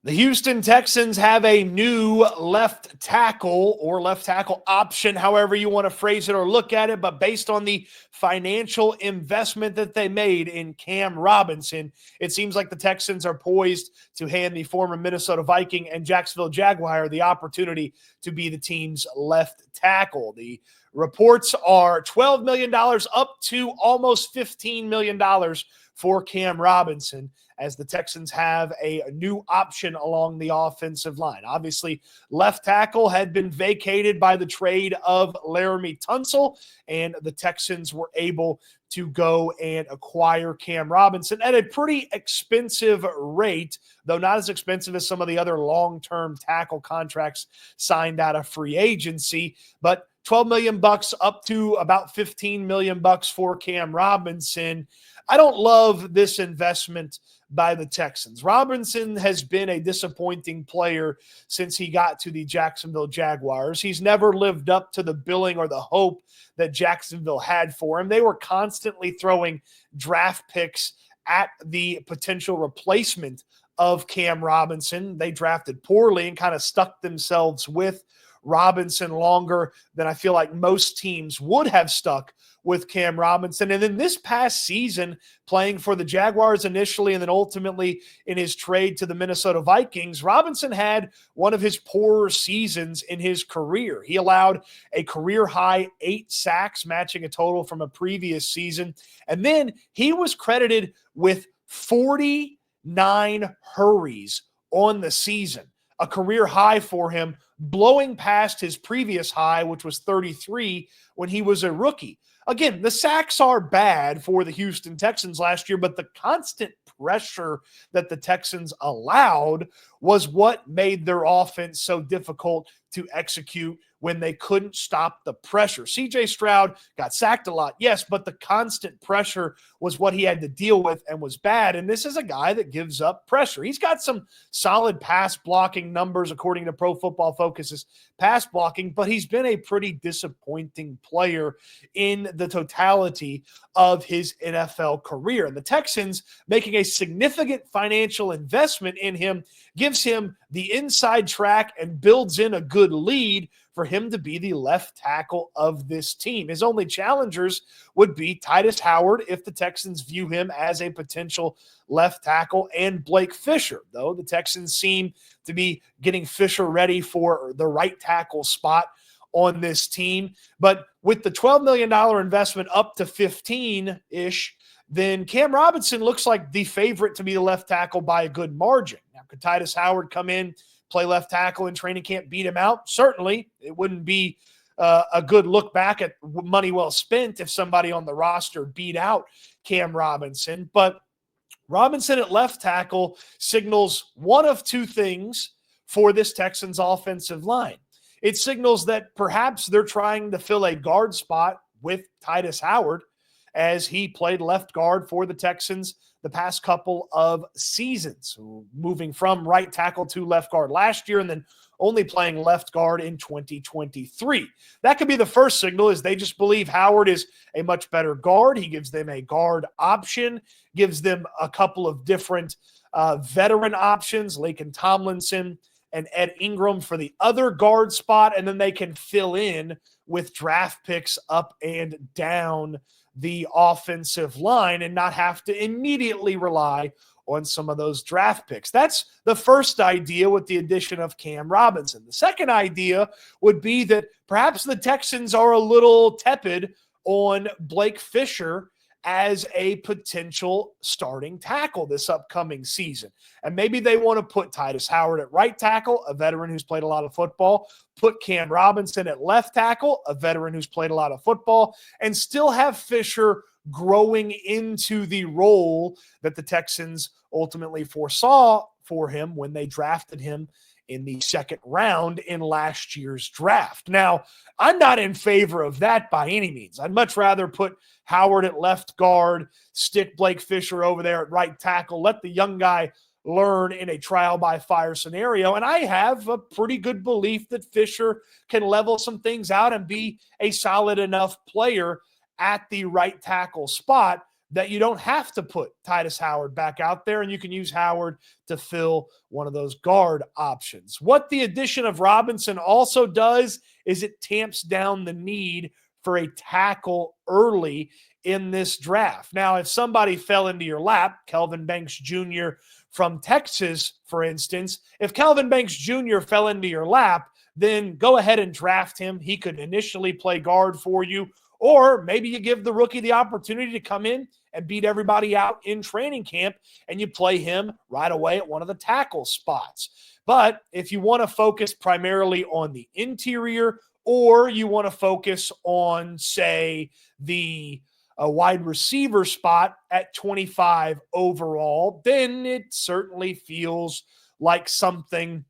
The Houston Texans have a new left tackle or left tackle option, however you want to phrase it or look at it. But based on the financial investment that they made in Cam Robinson, it seems like the Texans are poised to hand the former Minnesota Viking and Jacksonville Jaguar the opportunity to be the team's left tackle. The reports are $12 million up to almost $15 million for Cam Robinson, as the Texans have a new option along the offensive line. Obviously, left tackle had been vacated by the trade of Laremy Tunsil, and the Texans were able to go and acquire Cam Robinson at a pretty expensive rate, though not as expensive as some of the other long-term tackle contracts signed out of free agency. But $12 million up to about $15 million for Cam Robinson. I don't love this investment by the Texans. Robinson has been a disappointing player since he got to the Jacksonville Jaguars. He's never lived up to the billing or the hope that Jacksonville had for him. They were constantly throwing draft picks at the potential replacement of Cam Robinson. They drafted poorly and kind of stuck themselves with Robinson longer than I feel like most teams would have stuck with Cam Robinson. And then this past season, playing for the Jaguars initially and then ultimately in his trade to the Minnesota Vikings, Robinson had one of his poorer seasons in his career. He allowed a career-high 8 sacks, matching a total from a previous season. And then he was credited with 49 hurries on the season, a career high for him, blowing past his previous high, which was 33 when he was a rookie. Again, the sacks are bad for the Houston Texans last year, but the constant pressure that the Texans allowed was what made their offense so difficult to execute when they couldn't stop the pressure. C.J. Stroud got sacked a lot, yes, but the constant pressure was what he had to deal with and was bad. And this is a guy that gives up pressure. He's got some solid pass blocking numbers according to Pro Football Focus's pass blocking, but he's been a pretty disappointing player in the totality of his NFL career. And the Texans making a significant financial investment in him gives him the inside track and builds in a good lead for him to be the left tackle of this team. His only challengers would be Titus Howard if the Texans view him as a potential left tackle, and Blake Fisher, though the Texans seem to be getting Fisher ready for the right tackle spot on this team. But with the $12 million investment up to 15-ish, then Cam Robinson looks like the favorite to be the left tackle by a good margin. Now, could Titus Howard come in, play left tackle in training camp, beat him out? Certainly. It wouldn't be a good look back at money well spent if somebody on the roster beat out Cam Robinson. But Robinson at left tackle signals one of two things for this Texans offensive line. It signals that perhaps they're trying to fill a guard spot with Titus Howard, as he played left guard for the Texans the past couple of seasons, moving from right tackle to left guard last year and then only playing left guard in 2023. That could be the first signal, is they just believe Howard is a much better guard. He gives them a guard option, gives them a couple of different veteran options, Laken Tomlinson and Ed Ingram for the other guard spot, and then they can fill in with draft picks up and down the offensive line and not have to immediately rely on some of those draft picks. That's the first idea with the addition of Cam Robinson. The second idea would be that perhaps the Texans are a little tepid on Blake Fisher as a potential starting tackle this upcoming season. And maybe they want to put Titus Howard at right tackle, a veteran who's played a lot of football, put Cam Robinson at left tackle, a veteran who's played a lot of football, and still have Fisher growing into the role that the Texans ultimately foresaw for him when they drafted him in the second round in last year's draft. Now, I'm not in favor of that by any means. I'd much rather put Howard at left guard, stick Blake Fisher over there at right tackle, let the young guy learn in a trial by fire scenario. And I have a pretty good belief that Fisher can level some things out and be a solid enough player at the right tackle spot that you don't have to put Titus Howard back out there, and you can use Howard to fill one of those guard options. What the addition of Robinson also does is it tamps down the need for a tackle early in this draft. Now, if somebody fell into your lap, Kelvin Banks Jr. from Texas, for instance, if Kelvin Banks Jr. fell into your lap, then go ahead and draft him. He could initially play guard for you, or maybe you give the rookie the opportunity to come in and beat everybody out in training camp, and you play him right away at one of the tackle spots. But if you want to focus primarily on the interior, or you want to focus on, say, the wide receiver spot at 25 overall, then it certainly feels like something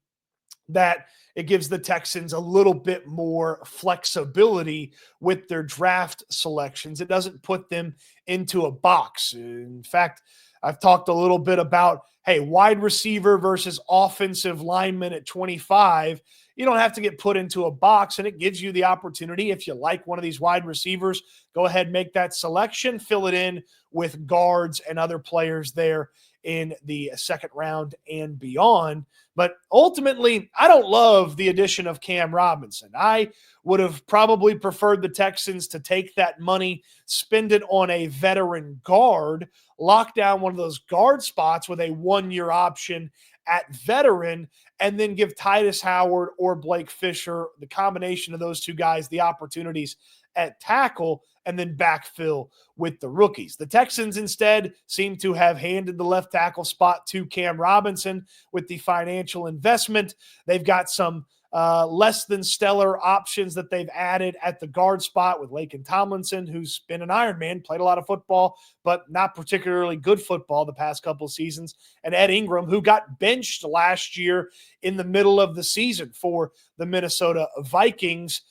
that it gives the Texans a little bit more flexibility with their draft selections. It doesn't put them into a box. In fact, I've talked a little bit about, hey, wide receiver versus offensive lineman at 25. You don't have to get put into a box, and it gives you the opportunity, if you like one of these wide receivers, go ahead, make that selection, fill it in with guards and other players there in the second round and beyond. But ultimately, I don't love the addition of Cam Robinson. I would have probably preferred the Texans to take that money, spend it on a veteran guard, lock down one of those guard spots with a one-year option at veteran, and then give Titus Howard or Blake Fisher, the combination of those two guys, the opportunities at tackle, and then backfill with the rookies. The Texans instead seem to have handed the left tackle spot to Cam Robinson with the financial investment. They've got some less than stellar options that they've added at the guard spot with Laken Tomlinson, who's been an Ironman, played a lot of football, but not particularly good football the past couple of seasons, and Ed Ingram, who got benched last year in the middle of the season for the Minnesota Vikings.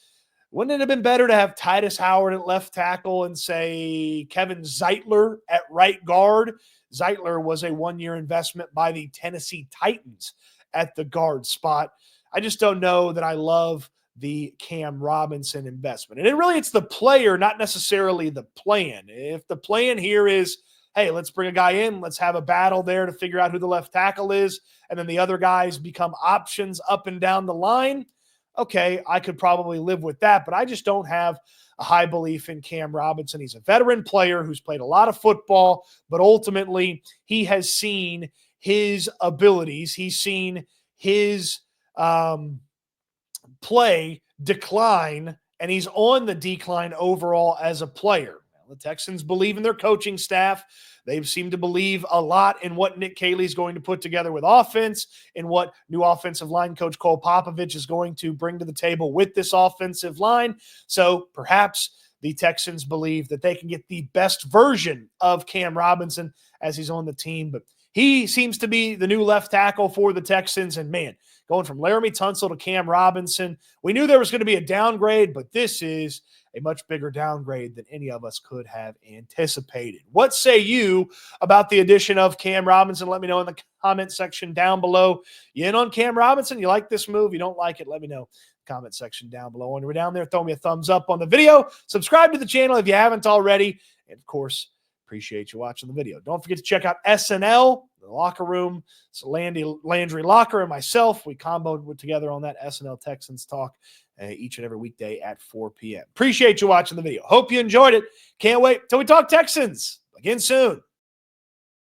Wouldn't it have been better to have Titus Howard at left tackle and, say, Kevin Zeitler at right guard? Zeitler was a one-year investment by the Tennessee Titans at the guard spot. I just don't know that I love the Cam Robinson investment. And it's the player, not necessarily the plan. If the plan here is, hey, let's bring a guy in, let's have a battle there to figure out who the left tackle is, and then the other guys become options up and down the line, okay, I could probably live with that, but I just don't have a high belief in Cam Robinson. He's a veteran player who's played a lot of football, but ultimately he has seen his abilities. He's seen his play decline, and he's on the decline overall as a player. The Texans believe in their coaching staff. They seem to believe a lot in what Nick Caley is going to put together with offense and what new offensive line coach Cole Popovich is going to bring to the table with this offensive line. So perhaps the Texans believe that they can get the best version of Cam Robinson as he's on the team. But he seems to be the new left tackle for the Texans. And, man, going from Laremy Tunsil to Cam Robinson, we knew there was going to be a downgrade, but this is a much bigger downgrade than any of us could have anticipated. What say you about the addition of Cam Robinson? Let me know in the comment section down below. You in on Cam Robinson? You like this move? You don't like it? Let me know. Comment section down below. When you're down there, throw me a thumbs up on the video. Subscribe to the channel if you haven't already. And, of course, appreciate you watching the video. Don't forget to check out SNL, the locker room. So Landry Locker and myself, we comboed together on that SNL Texans talk each and every weekday at 4 p.m. Appreciate you watching the video. Hope you enjoyed it. Can't wait till we talk Texans again soon.